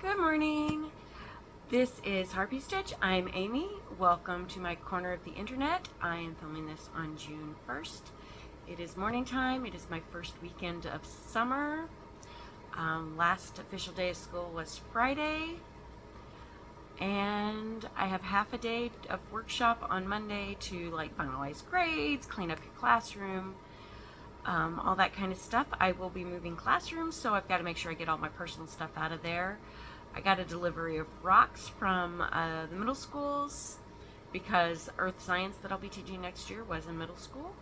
Good morning. This is Harpy Stitch. I'm Amy. Welcome to my corner of the internet. I am filming this on June 1st. It is morning time. It is my first weekend of summer. Last official day of school was Friday. And I have half a day of workshop on Monday to finalize grades, clean up your classroom, all that kind of stuff. I will be moving classrooms, so I've got to make sure I get all my personal stuff out of there. I got a delivery of rocks from the middle schools because earth science that I'll be teaching next year was in middle school,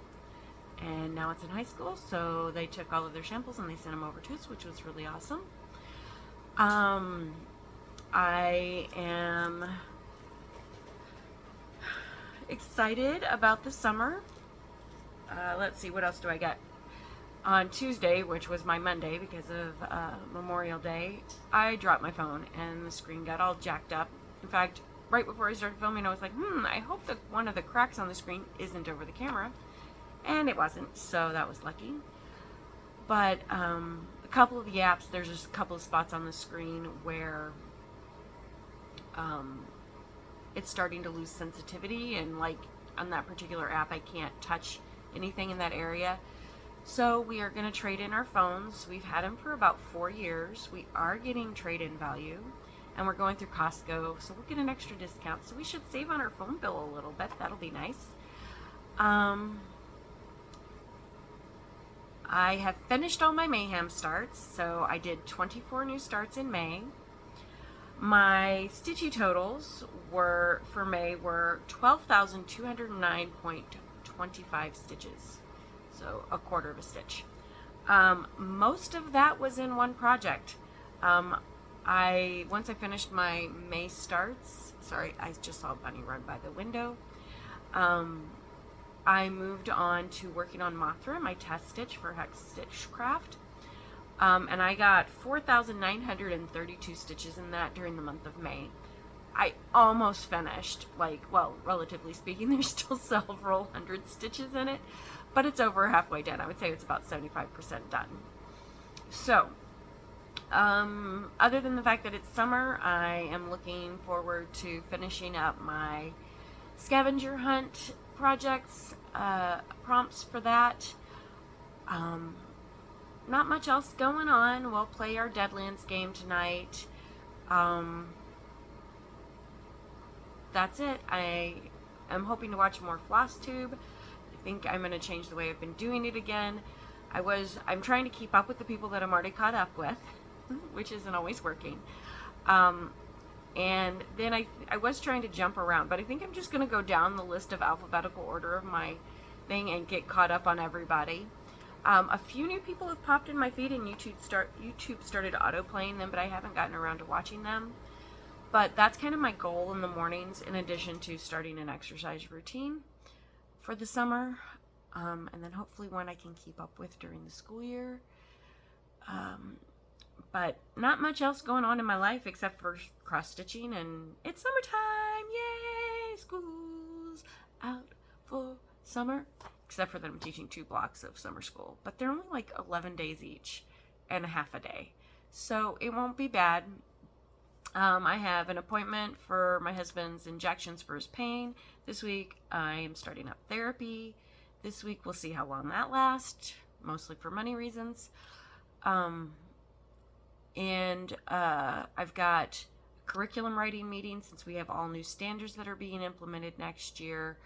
and now it's in high school, so they took all of their samples and they sent them over to us, which was really awesome. I am excited about the summer. Let's see, what else do I got? On Tuesday, which was my Monday because of Memorial Day, I dropped my phone and the screen got all jacked up. In fact, right before I started filming, I was like, I hope that one of the cracks on the screen isn't over the camera. And it wasn't, so that was lucky. But a couple of the apps, there's just a couple of spots on the screen where it's starting to lose sensitivity, and on that particular app, I can't touch anything in that area. So we are going to trade in our phones. We've had them for about 4 years. We are getting trade-in value, and we're going through Costco, so we'll get an extra discount. So we should save on our phone bill a little bit. That'll be nice. I have finished all my Mayhem starts, so I did 24 new starts in May. My stitchy totals for May were 12,209.25 stitches. So a quarter of a stitch. Most of that was in one project. Once I finished my May starts, sorry, I just saw a bunny run by the window. I moved on to working on Mothra, my test stitch for Hexed Stitchcraft. And I got 4,932 stitches in that during the month of May. I almost finished, relatively speaking, there's still several hundred stitches in it, but it's over halfway done. I would say it's about 75% done. So, other than the fact that it's summer, I am looking forward to finishing up my scavenger hunt projects, prompts for that. Not much else going on. We'll play our Deadlands game tonight. That's it. I am hoping to watch more Flosstube. I think I'm going to change the way I've been doing it again. I'm trying to keep up with the people that I'm already caught up with, which isn't always working. And then I was trying to jump around, but I think I'm just going to go down the list of alphabetical order of my thing and get caught up on everybody. A few new people have popped in my feed, and YouTube started auto-playing them, but I haven't gotten around to watching them. But that's kind of my goal in the mornings, in addition to starting an exercise routine for the summer, and then hopefully one I can keep up with during the school year. But not much else going on in my life except for cross-stitching, and it's summertime! Yay! School's out for summer. Except for that I'm teaching 2 blocks of summer school, but they're only 11 days each and a half a day, so it won't be bad. I have an appointment for my husband's injections for his pain this week. I am starting up therapy this week. We'll see how long that lasts, mostly for money reasons. And I've got a curriculum writing meeting since we have all new standards that are being implemented next year.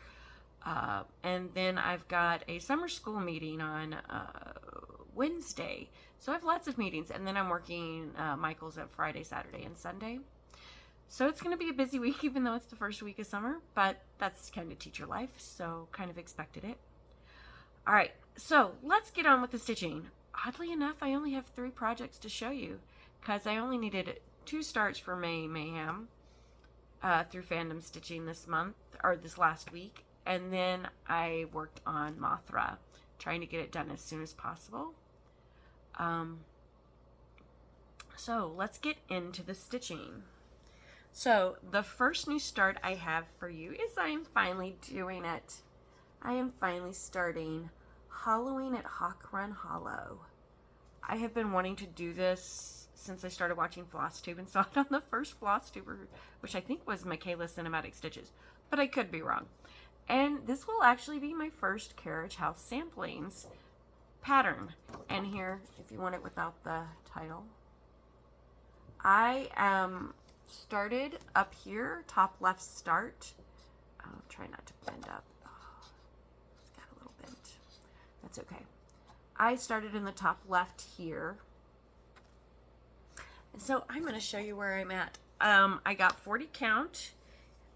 And then I've got a summer school meeting on Wednesday. So I have lots of meetings. And then I'm working Michael's at Friday, Saturday, and Sunday. So it's going to be a busy week, even though it's the first week of summer. But that's kind of teacher life, so kind of expected it. All right, so let's get on with the stitching. Oddly enough, I only have 3 projects to show you because I only needed 2 starts for May Mayhem through Fandom Stitching this last week. And then I worked on Mothra, trying to get it done as soon as possible. So let's get into the stitching. So the first new start I have for you is I am finally doing it. I am finally starting Hollowing at Hawk Run Hollow. I have been wanting to do this since I started watching Flosstube and saw it on the first Flosstuber, which I think was Michaela's Cinematic Stitches, but I could be wrong. And this will actually be my first Carriage House Samplings pattern. And here, if you want it without the title, I started up here, top left start. I'll try not to bend up. Oh, it's got a little bent. That's okay. I started in the top left here. And so I'm going to show you where I'm at. I got 40 count.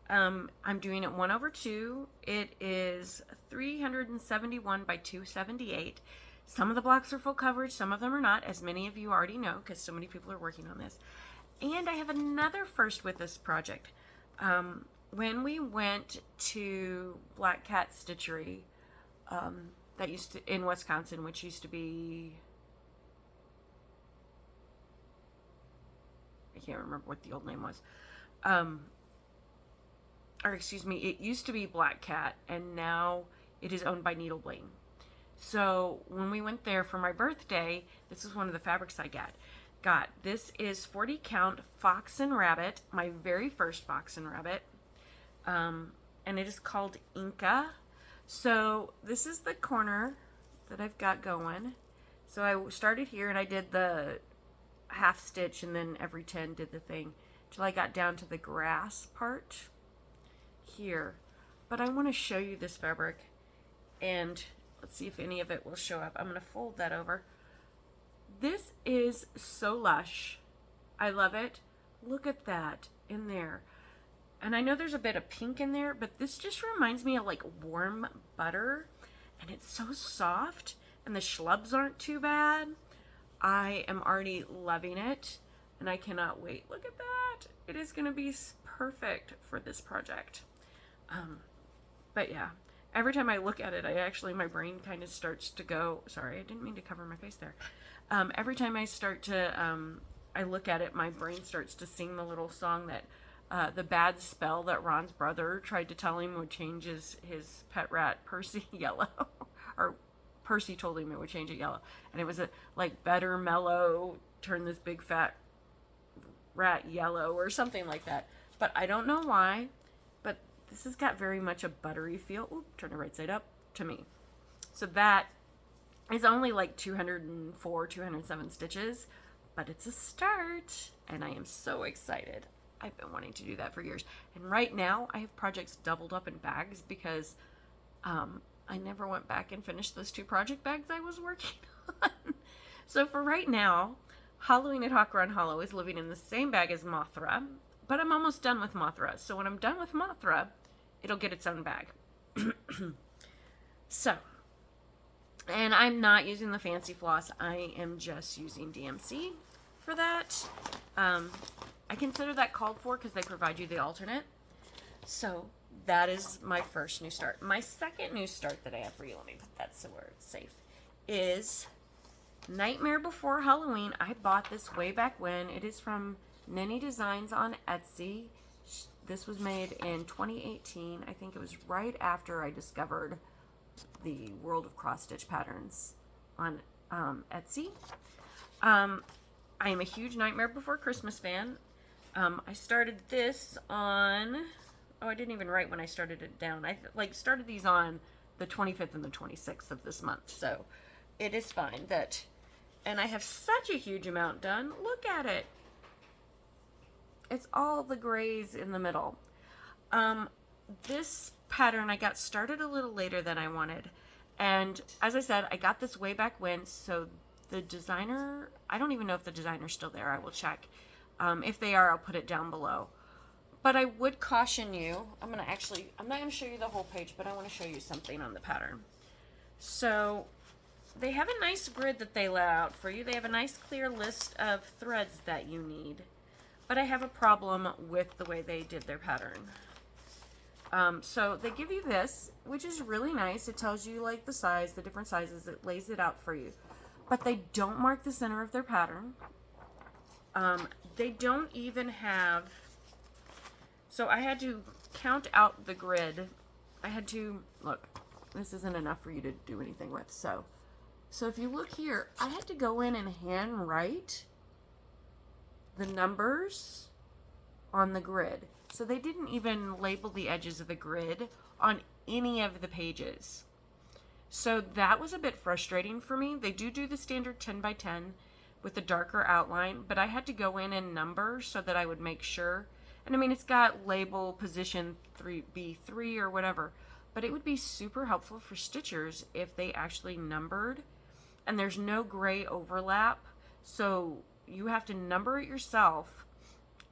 I'm doing it 1/2. It is 371 by 278. Some of the blocks are full coverage, some of them are not, as many of you already know because so many people are working on this. And I have another first with this project. When we went to Black Cat Stitchery, that used to in Wisconsin, which used to be, I can't remember what the old name was. Or excuse me, it used to be Black Cat, and now it is owned by Needleblade. So when we went there for my birthday, this is one of the fabrics I got. This is 40 count Fox and Rabbit, my very first Fox and Rabbit, and it is called Inca. So this is the corner that I've got going. So I started here and I did the half stitch, and then every 10 did the thing till I got down to the grass part here. But I want to show you this fabric, and let's see if any of it will show up. I'm going to fold that over. This is so lush. I love it. Look at that in there. And I know there's a bit of pink in there, but this just reminds me of like warm butter, and it's so soft, and the schlubs aren't too bad. I am already loving it, and I cannot wait. Look at that. It is going to be perfect for this project. But yeah, every time I look at it, my brain kind of starts to go, sorry, I didn't mean to cover my face there. Every time I start to, I look at it, my brain starts to sing the little song that, the bad spell that Ron's brother tried to tell him would change his pet rat, Percy, yellow. Or Percy told him it would change it yellow. And it was like better mellow, turn this big fat rat yellow or something like that. But I don't know why, but this has got very much a buttery feel. Oop, turn it right side up to me. So that is only like 204, 207 stitches, but it's a start, and I am so excited. I've been wanting to do that for years. And right now I have projects doubled up in bags because I never went back and finished those 2 project bags I was working on. So for right now, Halloween at Hawk Run Hollow is living in the same bag as Mothra, but I'm almost done with Mothra. So when I'm done with Mothra, it'll get its own bag. So, and I'm not using the fancy floss. I am just using DMC for that. I consider that called for because they provide you the alternate. So that is my first new start. My second new start that I have for you, let me put that somewhere it's safe, is Nightmare Before Halloween. I bought this way back when. It is from NeniDesigns on Etsy. This was made in 2018. I think it was right after I discovered the world of cross stitch patterns on Etsy. I am a huge Nightmare Before Christmas fan. I started this on, I didn't even write when I started it down. I started these on the 25th and the 26th of this month. So it is fine that, and I have such a huge amount done. Look at it. It's all the grays in the middle. This pattern I got started a little later than I wanted. And as I said, I got this way back when, so the designer, I don't even know if the designer's still there. I will check. If they are, I'll put it down below. But I would caution you, I'm not going to show you the whole page, but I want to show you something on the pattern. So they have a nice grid that they lay out for you. They have a nice clear list of threads that you need. But I have a problem with the way they did their pattern. So they give you this, which is really nice. It tells you like the size, the different sizes. It lays it out for you. But they don't mark the center of their pattern. They don't even have, so I had to count out the grid. I had to, look, this isn't enough for you to do anything with. So if you look here, I had to go in and hand write the numbers on the grid. So they didn't even label the edges of the grid on any of the pages. So that was a bit frustrating for me. They do the standard 10 by 10 with a darker outline, but I had to go in and number so that I would make sure. And I mean, it's got label position 3B3 or whatever, but it would be super helpful for stitchers if they actually numbered, and there's no gray overlap. So you have to number it yourself,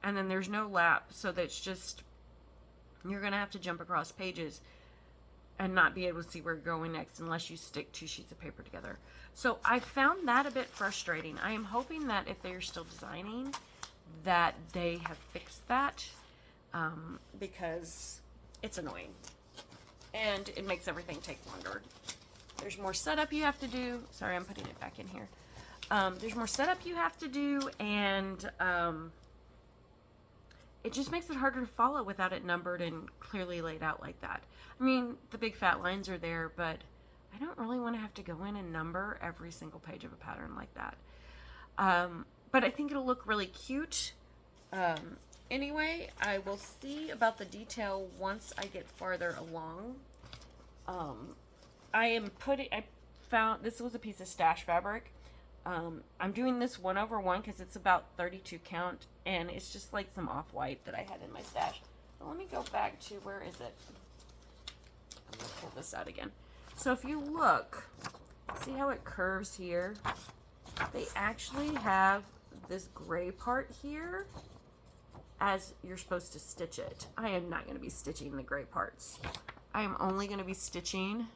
and then there's no lap, so that's just, you're gonna have to jump across pages and not be able to see where you're going next unless you stick 2 sheets of paper together. So I found that a bit frustrating. I am hoping that if they are still designing, that they have fixed that, because it's annoying and it makes everything take longer. There's more setup you have to do. Sorry, I'm putting it back in here. There's more setup you have to do, and it just makes it harder to follow without it numbered and clearly laid out like that. I mean, the big fat lines are there, but I don't really want to have to go in and number every single page of a pattern like that. But I think it'll look really cute. Anyway, I will see about the detail once I get farther along. I found, this was a piece of stash fabric. I'm doing this 1/1 because it's about 32 count, and it's just like some off-white that I had in my stash. So let me go back to, where is it? I'm gonna pull this out again. So if you look, see how it curves here? They actually have this gray part here as you're supposed to stitch it. I am not going to be stitching the gray parts. I am only going to be stitching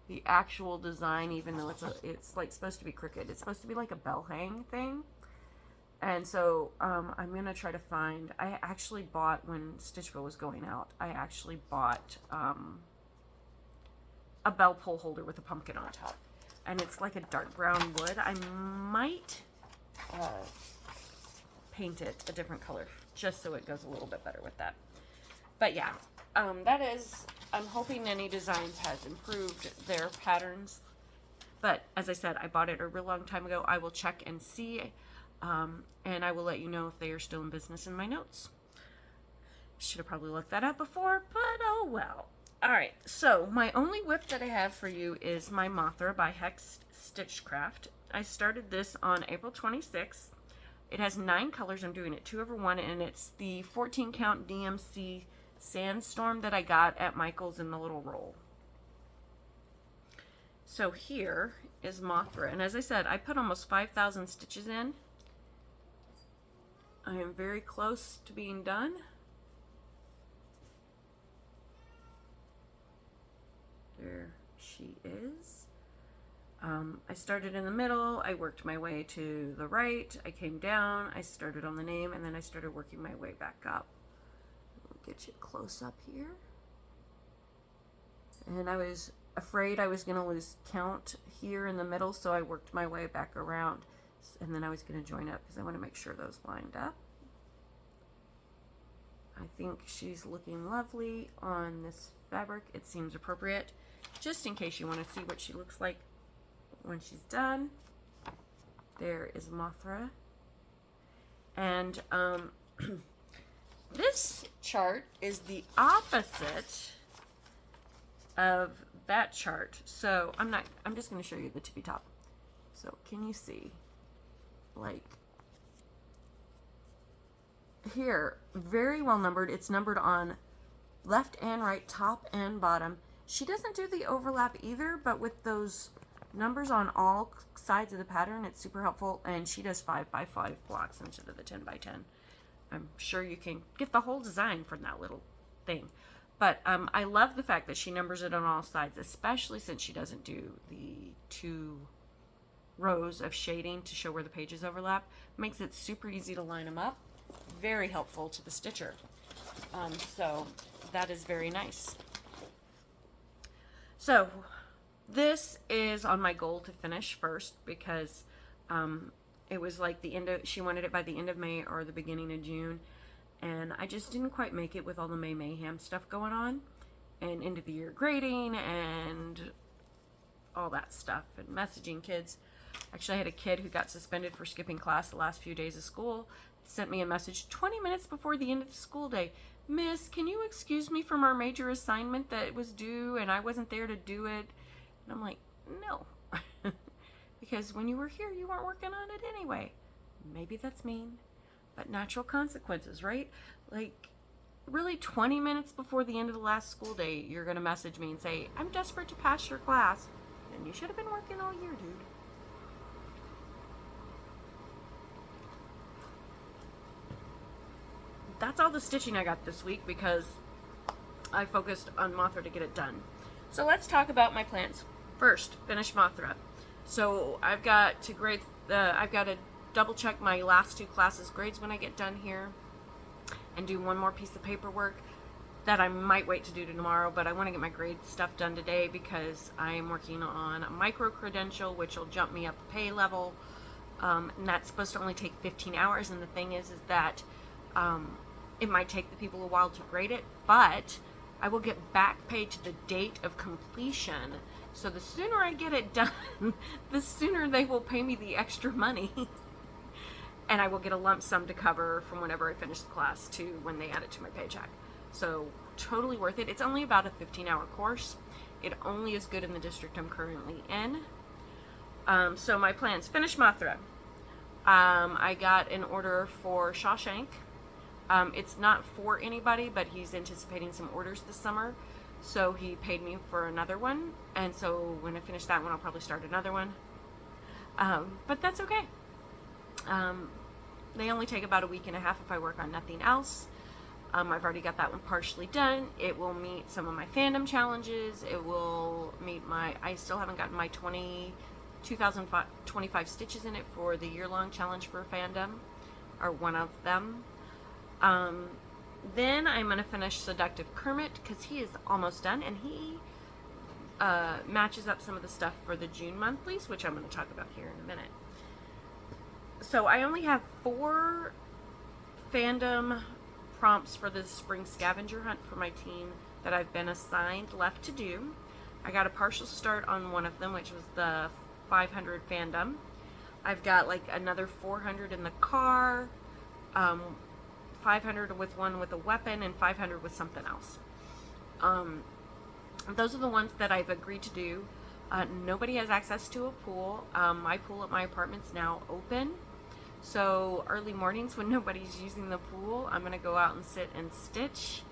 the actual design, even though it's like supposed to be crooked. It's supposed to be like a bell hang thing. And so I'm going to try to find, I actually bought, when Stitchville was going out, I actually bought a bell pull holder with a pumpkin on top. And it's like a dark brown wood. I might paint it a different color just so it goes a little bit better with that. But yeah, that is, I'm hoping NeniDesigns has improved their patterns. But as I said, I bought it a real long time ago. I will check and see, and I will let you know if they are still in business in my notes. Should have probably looked that up before, but oh well. Alright, so my only whip that I have for you is my Mothra by Hexed Stitchcraft. I started this on April 26th. It has 9 colors. I'm doing it 2/1, and it's the 14 count DMC Sandstorm that I got at Michael's in the little roll. So here is Mothra, and as I said, I put almost 5,000 stitches in. I am very close to being done. There she is. I started in the middle, I worked my way to the right, I came down, I started on the name, and then I started working my way back up. We'll get you close up here. And I was afraid I was going to lose count here in the middle, so I worked my way back around, and then I was going to join up because I want to make sure those lined up. I think she's looking lovely on this fabric. It seems appropriate. Just in case you want to see what she looks like when she's done, there is Mothra. And this chart is the opposite of that chart. So I'm just going to show you the tippy top. So can you see, like, here, very well numbered. It's numbered on left and right, top and bottom. She doesn't do the overlap either, but with those numbers on all sides of the pattern, it's super helpful. And she does 5x5 blocks instead of the 10x10. I'm sure you can get the whole design from that little thing. But I love the fact that she numbers it on all sides, especially since she doesn't do the 2 rows of shading to show where the pages overlap. Makes it super easy to line them up. Very helpful to the stitcher. So that is very nice. So this is on my goal to finish first, because it was like the end of, she wanted it by the end of May or the beginning of June, and I just didn't quite make it with all the May Mayhem stuff going on, and end of the year grading and all that stuff, and messaging kids. Actually, I had a kid who got suspended for skipping class the last few days of school, sent me a message 20 minutes before the end of the school day. Miss, can you excuse me from our major assignment that was due and I wasn't there to do it? And I'm like, no. Because when you were here, you weren't working on it anyway. Maybe that's mean, but natural consequences, right? Like, really 20 minutes before the end of the last school day, you're going to message me and say, I'm desperate to pass your class. And you should have been working all year, dude. That's all the stitching I got this week because I focused on Mothra to get it done. So let's talk about my plans. First, finish Mothra. So I've got to grade. I've got to double check my last 2 classes' grades when I get done here, and do one more piece of paperwork that I might wait to do tomorrow. But I want to get my grade stuff done today because I am working on a micro credential, which will jump me up a pay level, and that's supposed to only take 15 hours. And the thing is that it might take the people a while to grade it, but I will get back paid to the date of completion. So the sooner I get it done, the sooner they will pay me the extra money. And I will get a lump sum to cover from whenever I finish the class to when they add it to my paycheck. So totally worth it. It's only about a 15-hour course. It only is good in the district I'm currently in. So my plans, finish Mothra. I got an order for Shawshank. It's not for anybody, but he's anticipating some orders this summer. So he paid me for another one. And so when I finish that one, I'll probably start another one. But that's okay. They only take about a week and a half if I work on nothing else. I've already got that one partially done. It will meet some of my fandom challenges. It will meet I still haven't gotten my 2025 stitches in it for the year-long challenge for fandom, or one of them. Then I'm going to finish Seductive Kermit because he is almost done, and he matches up some of the stuff for the June monthlies, which I'm going to talk about here in a minute. So I only have 4 fandom prompts for the spring scavenger hunt for my team that I've been assigned left to do. I got a partial start on one of them, which was the 500 fandom. I've got like another 400 in the car, 500 with one with a weapon, and 500 with something else. Those are the ones that I've agreed to do. Nobody has access to a pool. My pool at my apartment's now open. So early mornings when nobody's using the pool, I'm going to go out and sit and stitch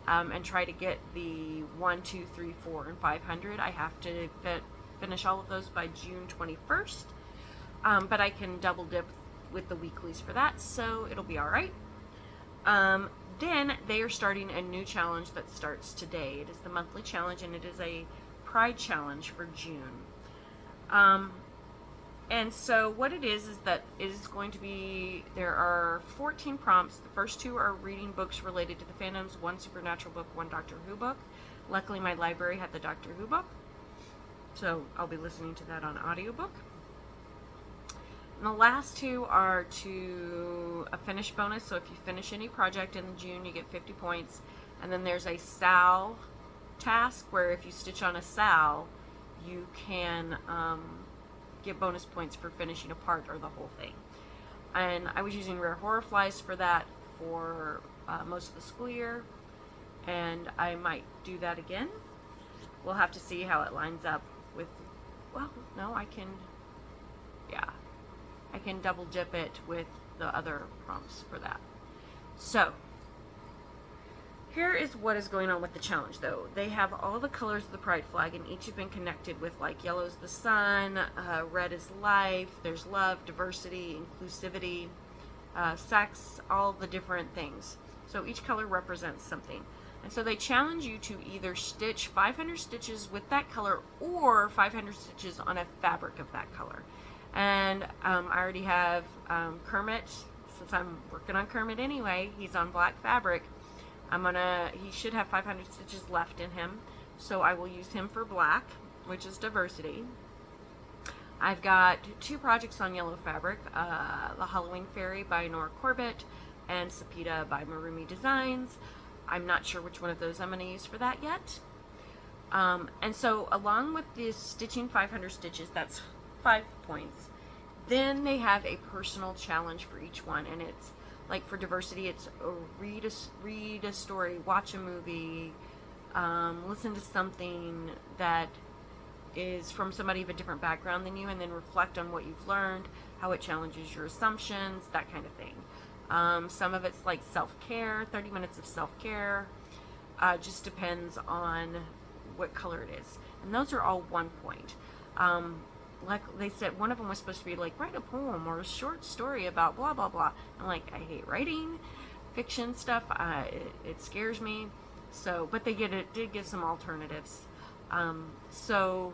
and try to get the 1, 2, 3, 4, and 500. I have to finish all of those by June 21st. But I can double dip with the weeklies for that, so it'll be all right. Then they are starting a new challenge that starts today. It is the monthly challenge, and it is a Pride challenge for June. And so what it is that it is going to be, there are 14 prompts. The first 2 are reading books related to the fandoms, 1 Supernatural book, 1 Doctor Who book. Luckily my library had the Doctor Who book, so I'll be listening to that on audiobook. And the last 2 are to a finish bonus, so if you finish any project in June, you get 50 points. And then there's a SAL task, where if you stitch on a SAL, you can get bonus points for finishing a part or the whole thing. And I was using Rare Horror Flies for that for most of the school year, and I might do that again. We'll have to see how it lines up with, well, no, I can double dip it with the other prompts for that. So here is what is going on with the challenge, though. They have all the colors of the pride flag, and each have been connected with, like, yellow's the sun, red is life, there's love, diversity, inclusivity, sex, all the different things. So each color represents something. And so they challenge you to either stitch 500 stitches with that color or 500 stitches on a fabric of that color. And I already have Kermit, since I'm working on Kermit anyway, he's on black fabric. He should have 500 stitches left in him, so I will use him for black, which is diversity. I've got 2 projects on yellow fabric, the Halloween Fairy by Nora Corbett and Sapita by NeniDesigns. I'm not sure which one of those I'm going to use for that yet. And so along with this stitching 500 stitches, that's 5 points. Then they have a personal challenge for each one, and it's Like for diversity, it's read a story, watch a movie, listen to something that is from somebody of a different background than you, and then reflect on what you've learned, how it challenges your assumptions, that kind of thing. Some of it's like self-care, 30 minutes of self-care. Just depends on what color it is. And those are all 1 point. Like they said, one of them was supposed to be like, write a poem or a short story about blah, blah, blah. I'm like, I hate writing fiction stuff. It scares me. So, but did give some alternatives. So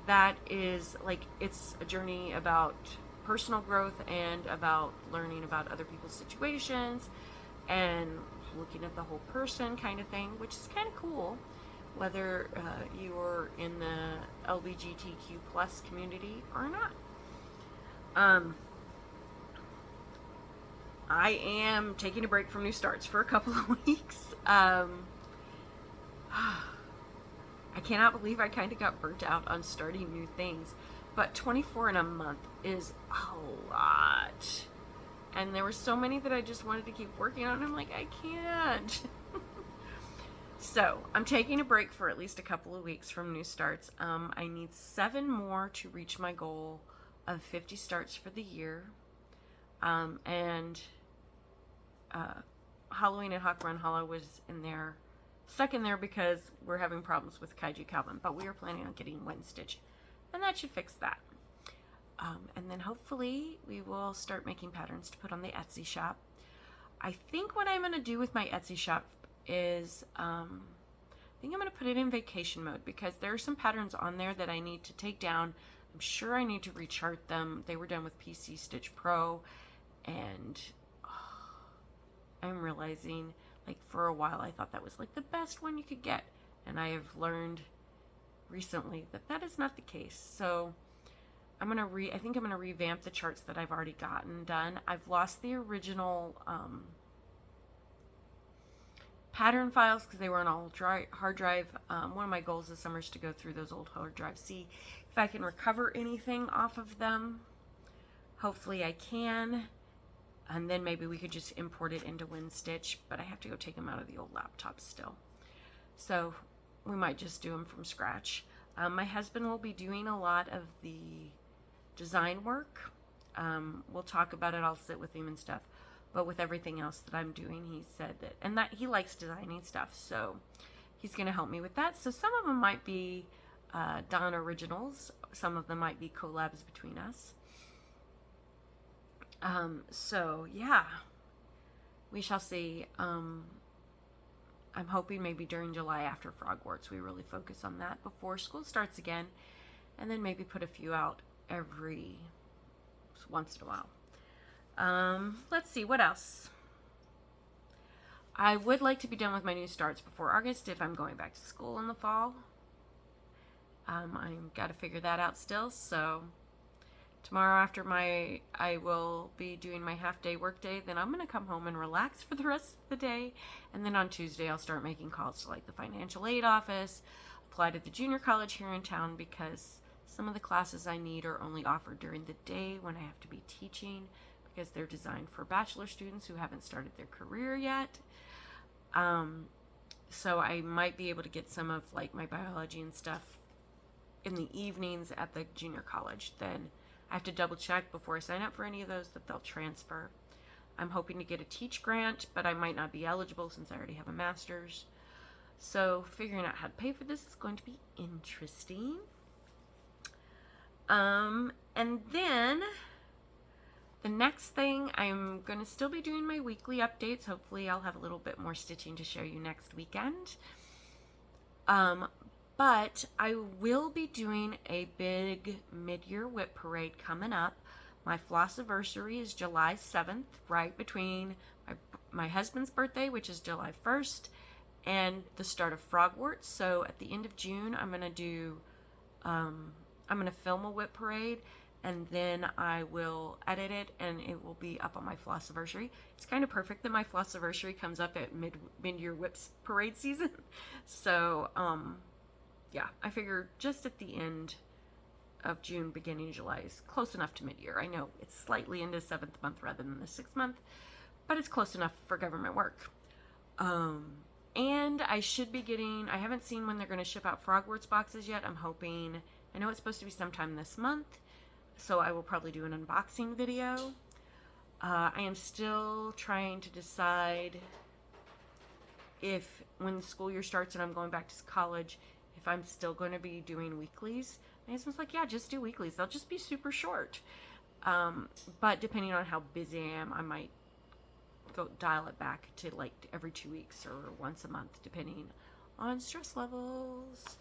that is like, it's a journey about personal growth and about learning about other people's situations and looking at the whole person kind of thing, which is kind of cool, whether you're in the LGBTQ plus community or not. I am taking a break from New Starts for a couple of weeks. I cannot believe I kind of got burnt out on starting new things, but 24 in a month is a lot. And there were so many that I just wanted to keep working on. I'm like, I can't. So I'm taking a break for at least a couple of weeks from New Starts. I need 7 more to reach my goal of 50 starts for the year. And Halloween at Hawk Run Hollow was stuck in there because we're having problems with Kaiju Calvin. But we are planning on getting Wind Stitch, and that should fix that. And then hopefully we will start making patterns to put on the Etsy shop. I think what I'm going to do with my Etsy shop is, I think I'm going to put it in vacation mode because there are some patterns on there that I need to take down. I'm sure I need to rechart them. They were done with PC Stitch Pro, and I'm realizing, like, for a while I thought that was like the best one you could get, and I have learned recently that that is not the case. So I think I'm gonna revamp the charts that I've already gotten done. I've lost the original pattern files because they were on an old hard drive. One of my goals this summer is to go through those old hard drives, see if I can recover anything off of them. Hopefully I can, and then maybe we could just import it into Wind Stitch, but I have to go take them out of the old laptop still. So we might just do them from scratch. My husband will be doing a lot of the design work. We'll talk about it. I'll sit with him and stuff. But with everything else that I'm doing, he said that he likes designing stuff, so he's going to help me with that. So some of them might be Dawn originals. Some of them might be collabs between us. So yeah, we shall see. I'm hoping maybe during July after Frogwarts we really focus on that before school starts again, and then maybe put a few out every once in a while. Let's see, what else? I would like to be done with my New Starts before August if I'm going back to school in the fall. I've got to figure that out still, so tomorrow after I will be doing my half-day workday, then I'm going to come home and relax for the rest of the day, and then on Tuesday I'll start making calls to like the financial aid office, apply to the junior college here in town because some of the classes I need are only offered during the day when I have to be teaching because they're designed for bachelor students who haven't started their career yet. So I might be able to get some of like my biology and stuff in the evenings at the junior college. Then I have to double check before I sign up for any of those that they'll transfer. I'm hoping to get a teach grant, but I might not be eligible since I already have a master's. So figuring out how to pay for this is going to be interesting. And then the next thing, I'm going to still be doing my weekly updates. Hopefully I'll have a little bit more stitching to show you next weekend. But I will be doing a big mid-year whip parade coming up. My Flosstiversary is July 7th, right between my husband's birthday, which is July 1st, and the start of Frogwarts. So at the end of June, I'm going to do, I'm going to film a whip parade, and then I will edit it, and it will be up on my Flosstiversary. It's kind of perfect that my Flosstiversary comes up at mid-year whips parade season. So, yeah, I figure just at the end of June, beginning of July is close enough to mid-year. I know it's slightly into 7th month rather than the 6th month, but it's close enough for government work. And I should be getting, I haven't seen when they're going to ship out Frogworks boxes yet. I'm hoping, I know it's supposed to be sometime this month, so I will probably do an unboxing video. I am still trying to decide if, when the school year starts and I'm going back to college, if I'm still going to be doing weeklies. My husband's like, yeah, just do weeklies. They'll just be super short. But depending on how busy I am, I might go dial it back to like every 2 weeks or once a month, depending on stress levels.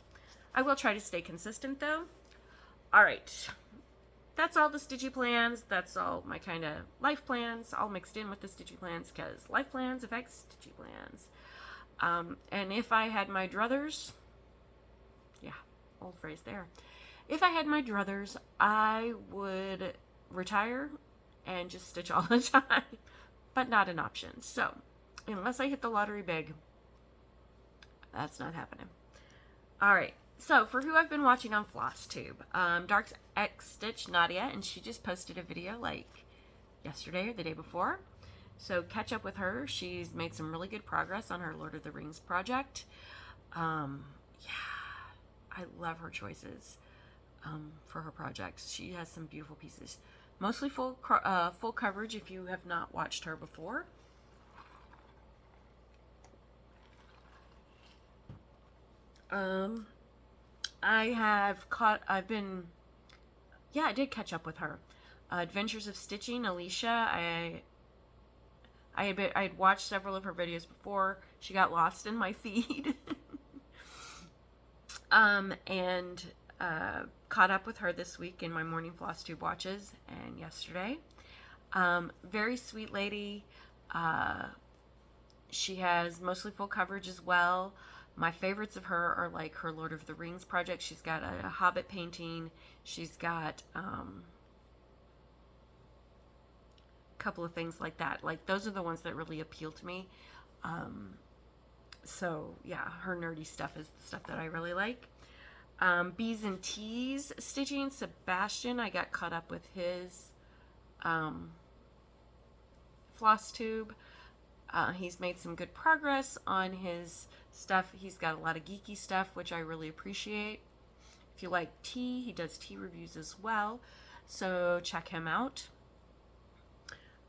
I will try to stay consistent though. All right. That's all the Stitchy plans. That's all my kind of life plans, all mixed in with the Stitchy plans, because life plans affect Stitchy plans. And if I had my druthers, yeah, old phrase there. If I had my druthers, I would retire and just stitch all the time, but not an option. So, unless I hit the lottery big, that's not happening. All right. So, for who I've been watching on Flosstube, Dark's X-Stitch Nadia, and she just posted a video like yesterday or the day before. So, catch up with her. She's made some really good progress on her Lord of the Rings project. Yeah, I love her choices for her projects. She has some beautiful pieces. Mostly full coverage if you have not watched her before. I did catch up with her. Adventures of Stitching, Alicia, I had watched several of her videos before. She got lost in my feed. And caught up with her this week in my morning Flosstube watches and yesterday. Very sweet lady. She has mostly full coverage as well. My favorites of her are like her Lord of the Rings project. She's got a Hobbit painting. She's got a couple of things like that. Like, those are the ones that really appeal to me. So yeah, her nerdy stuff is the stuff that I really like. B's and T's stitching, Sebastian, I got caught up with his Flosstube. He's made some good progress on his stuff. He's got a lot of geeky stuff, which I really appreciate. If you like tea, he does tea reviews as well, so check him out.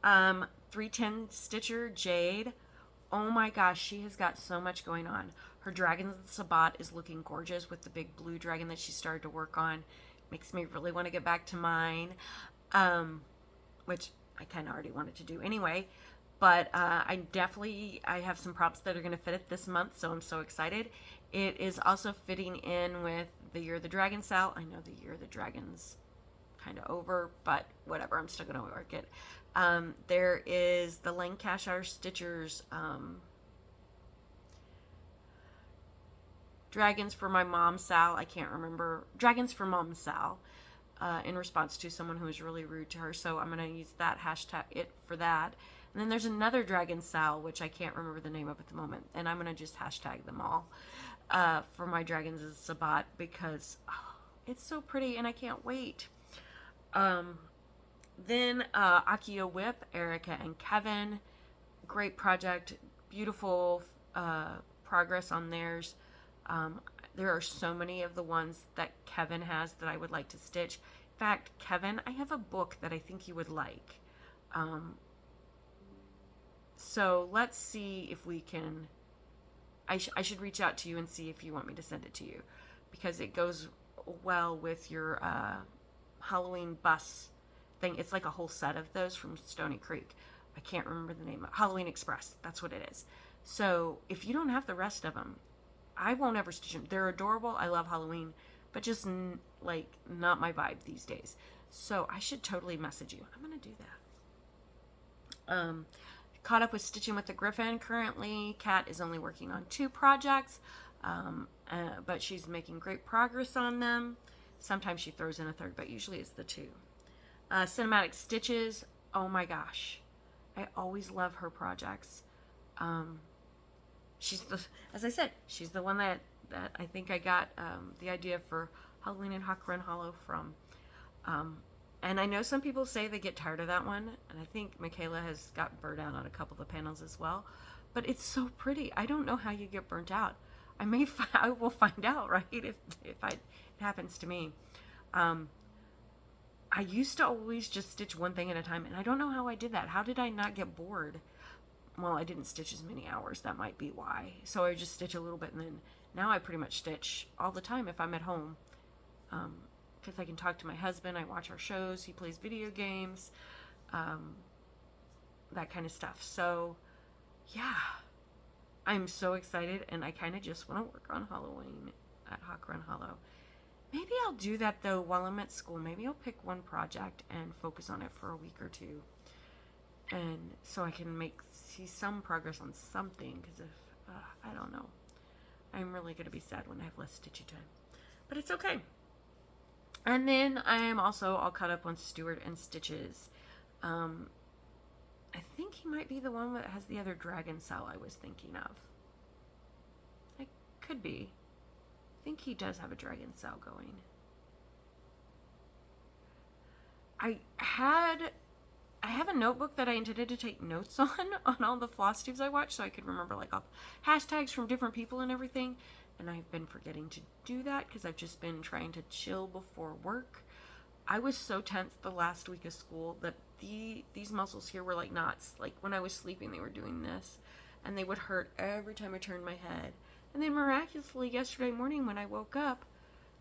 310 Stitcher Jade, oh my gosh, she has got so much going on. Her Dragon Sabbat is looking gorgeous with the big blue dragon that she started to work on. Makes me really want to get back to mine, which I kind of already wanted to do anyway. But I have some props that are going to fit it this month, so I'm so excited. It is also fitting in with the Year of the Dragon sale. I know the Year of the Dragon's kind of over, but whatever, I'm still going to work it. There is the Lancashire Stitchers Dragons for My Mom Sal. I can't remember. Dragons for Mom Sal, in response to someone who was really rude to her. So I'm going to use that hashtag it for that. And then there's another Dragon Sal, which I can't remember the name of at the moment. And I'm going to just hashtag them all for my Dragons of Sabbat, because it's so pretty and I can't wait. Then Akio Whip, Erica and Kevin. Great project. Beautiful progress on theirs. There are so many of the ones that Kevin has that I would like to stitch. In fact, Kevin, I have a book that I think you would like. So let's see if we can... I should reach out to you and see if you want me to send it to you, because it goes well with your Halloween bus thing. It's like a whole set of those from Stony Creek. I can't remember the name. Halloween Express. That's what it is. So if you don't have the rest of them, I won't ever stitch them. They're adorable. I love Halloween, but just like not my vibe these days. So I should totally message you. I'm going to do that. Caught up with Stitching with the Griffin currently. Kat is only working on 2 projects, but she's making great progress on them. Sometimes she throws in a third, but usually it's the 2. Cinematic Stitches, oh my gosh, I always love her projects. She's the, as I said, she's the one that I think I got the idea for Halloween and Hawk Run Hollow from. And I know some people say they get tired of that one, and I think Michaela has got burnt out on a couple of the panels as well. But it's so pretty. I don't know how you get burnt out. I will find out, right? If it happens to me. I used to always just stitch one thing at a time, and I don't know how I did that. How did I not get bored? Well, I didn't stitch as many hours. That might be why. So I would just stitch a little bit, and then now I pretty much stitch all the time if I'm at home. Because I can talk to my husband, I watch our shows, he plays video games, that kind of stuff. So, yeah, I'm so excited, and I kind of just want to work on Halloween at Hawk Run Hollow. Maybe I'll do that, though, while I'm at school. Maybe I'll pick one project and focus on it for a week or two, and so I can see some progress on something, because if, I don't know, I'm really going to be sad when I have less stitchy time, but it's okay. And then I am also all caught up on Stuart and Stitches. I think he might be the one that has the other dragon cell I was thinking of. It could be. I think he does have a dragon cell going. I have a notebook that I intended to take notes on all the Flosstubes I watched, so I could remember like all the hashtags from different people and everything. And I've been forgetting to do that because I've just been trying to chill before work. I was so tense the last week of school that these muscles here were like knots. Like when I was sleeping, they were doing this, and they would hurt every time I turned my head. And then miraculously yesterday morning when I woke up,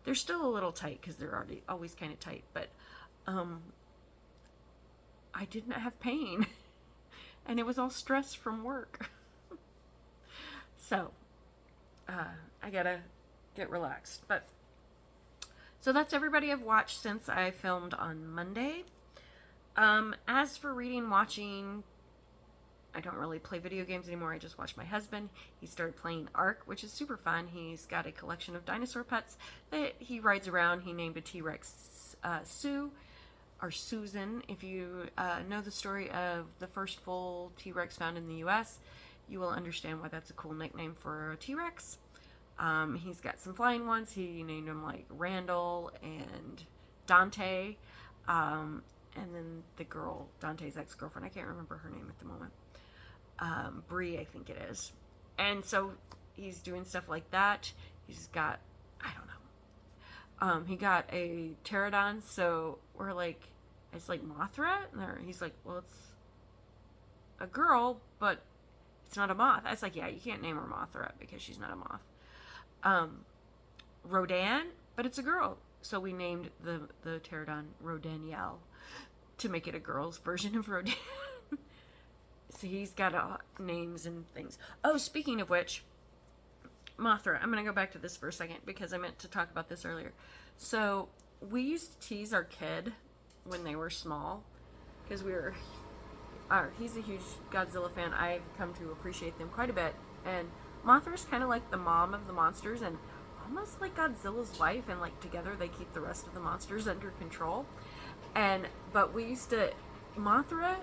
they're still a little tight because they're always kind of tight, but I didn't have pain, and it was all stress from work. So I gotta get relaxed. But so that's everybody I've watched since I filmed on Monday. As for reading, watching, I don't really play video games anymore. I just watch my husband. He started playing Ark, which is super fun. He's got a collection of dinosaur pets that he rides around. He named a T-Rex Sue, or Susan. If you know the story of the first full T-Rex found in the U.S., you will understand why that's a cool nickname for a T-Rex. He's got some flying ones. He named them like Randall and Dante. And then the girl, Dante's ex-girlfriend, I can't remember her name at the moment. Bree, I think it is. And so he's doing stuff like that. He's got, I don't know. He got a pterodon, so we're like, it's like Mothra. And he's like, well, it's a girl, but it's not a moth. I was like, yeah, you can't name her Mothra because she's not a moth. Rodan, but it's a girl. So we named the pterodon Rodanielle to make it a girl's version of Rodan. So he's got names and things. Oh, speaking of which, Mothra, I'm going to go back to this for a second because I meant to talk about this earlier. So we used to tease our kid when they were small because he's a huge Godzilla fan. I've come to appreciate them quite a bit. And Mothra's kind of like the mom of the monsters and almost like Godzilla's wife, and like together they keep the rest of the monsters under control. But we used to, Mothra,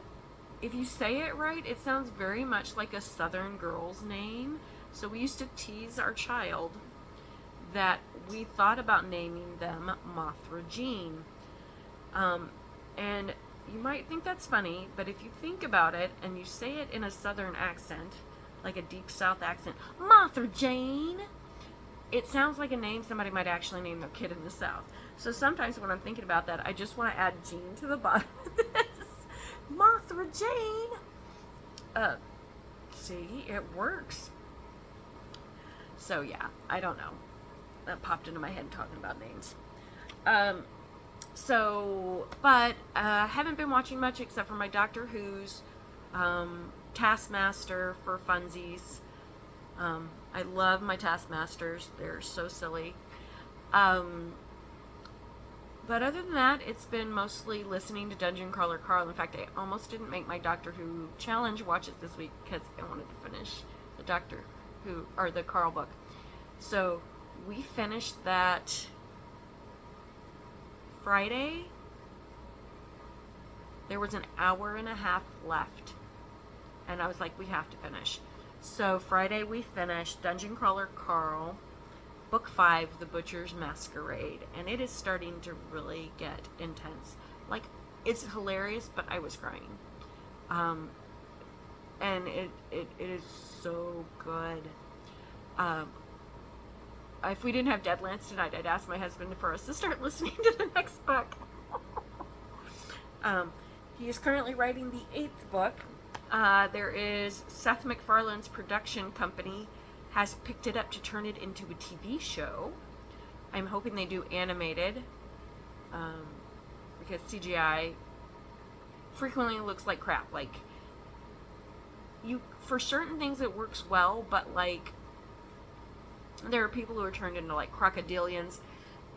if you say it right, it sounds very much like a southern girl's name. So we used to tease our child that we thought about naming them Mothra Jean. And you might think that's funny, but if you think about it and you say it in a southern accent, like a deep south accent, Mothra Jane, it sounds like a name somebody might actually name their kid in the South. So sometimes when I'm thinking about that, I just want to add Jean to the bottom of this. Mothra Jane. See, it works. So yeah, I don't know. That popped into my head talking about names. But I haven't been watching much except for my Doctor Who's, Taskmaster for funsies. I love my Taskmasters. They're so silly. But other than that, it's been mostly listening to Dungeon Crawler Carl. In fact, I almost didn't make my Doctor Who challenge watch it this week because I wanted to finish the Doctor Who, or the Carl book. So we finished that Friday. There was an hour and a half left. And I was like, we have to finish. So Friday we finished Dungeon Crawler Carl, Book 5, The Butcher's Masquerade. And it is starting to really get intense. Like, it's hilarious, but I was crying. And it is so good. If we didn't have Deadlands tonight, I'd ask my husband for us to start listening to the next book. He is currently writing the 8th book. There is Seth MacFarlane's production company has picked it up to turn it into a TV show. I'm hoping they do animated, because CGI frequently looks like crap. Like, for certain things it works well, but like, there are people who are turned into like crocodilians,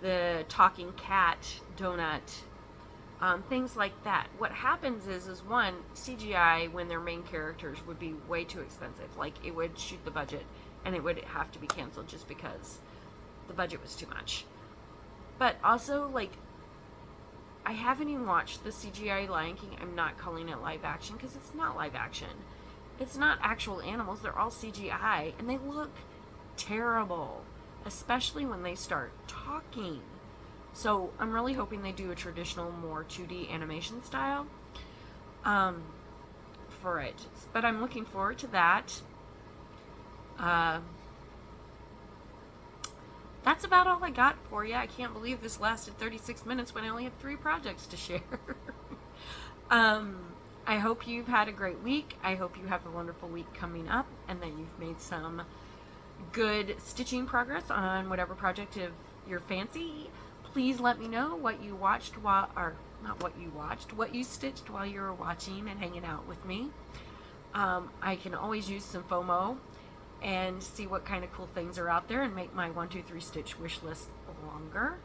the talking cat donut, things like that. What happens is one, CGI, when their main characters, would be way too expensive. Like, it would shoot the budget, and it would have to be canceled just because the budget was too much. But also, like, I haven't even watched the CGI Lion King. I'm not calling it live action, because it's not live action. It's not actual animals. They're all CGI, and they look terrible, especially when they start talking. So I'm really hoping they do a traditional, more 2D animation style for it. But I'm looking forward to that. That's about all I got for you. I can't believe this lasted 36 minutes when I only had 3 projects to share. I hope you've had a great week. I hope you have a wonderful week coming up, and that you've made some good stitching progress on whatever project of your fancy. Please let me know what you watched what you stitched while you were watching and hanging out with me. I can always use some FOMO and see what kind of cool things are out there and make my 1, 2, 3 stitch wish list longer.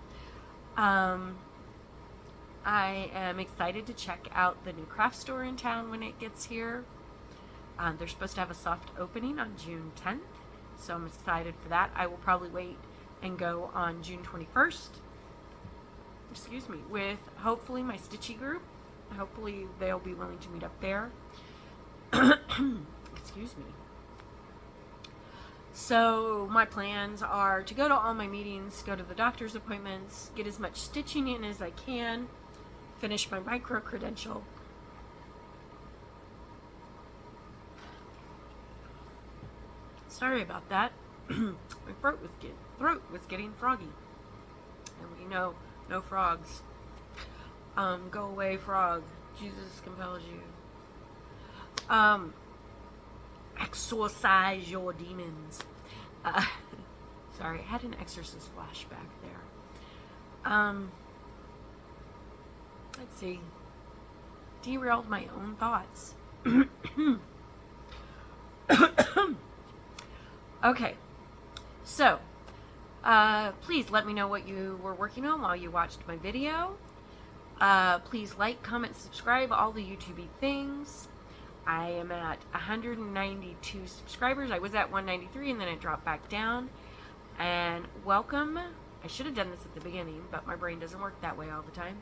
I am excited to check out the new craft store in town when it gets here. They're supposed to have a soft opening on June 10th, so I'm excited for that. I will probably wait and go on June 21st, with hopefully my Stitchy group. Hopefully they'll be willing to meet up there. Excuse me. So my plans are to go to all my meetings, go to the doctor's appointments, get as much stitching in as I can, finish my micro credential. Sorry about that. My throat was getting froggy. And we know, no frogs. Go away, frog. Jesus compels you. Exorcise your demons. Sorry, I had an exorcist flashback there. Let's see. Derailed my own thoughts. Okay. So, please let me know what you were working on while you watched my video. Please like, comment, subscribe, all the YouTube-y things. I am at 192 subscribers. I was at 193 and then it dropped back down. And welcome. I should have done this at the beginning, but my brain doesn't work that way all the time.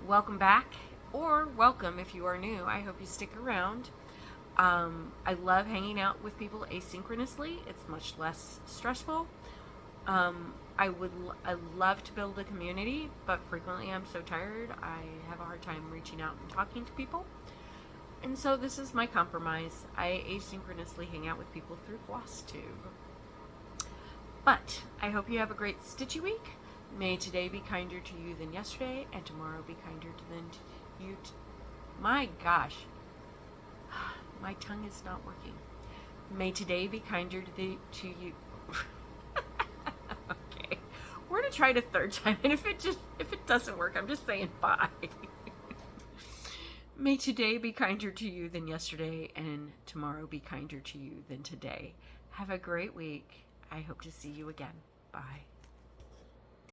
Welcome back, or welcome if you are new. I hope you stick around. I love hanging out with people asynchronously. It's much less stressful. I love to build a community, but frequently I'm so tired I have a hard time reaching out and talking to people. And so this is my compromise. I asynchronously hang out with people through Flosstube. But I hope you have a great stitchy week. May today be kinder to you than yesterday, and tomorrow be kinder than you. My gosh, my tongue is not working. May today be kinder to you. Okay, we're gonna try it a third time, and if it doesn't work, I'm just saying bye. May today be kinder to you than yesterday, and tomorrow be kinder to you than today. Have a great week. I hope to see you again. Bye.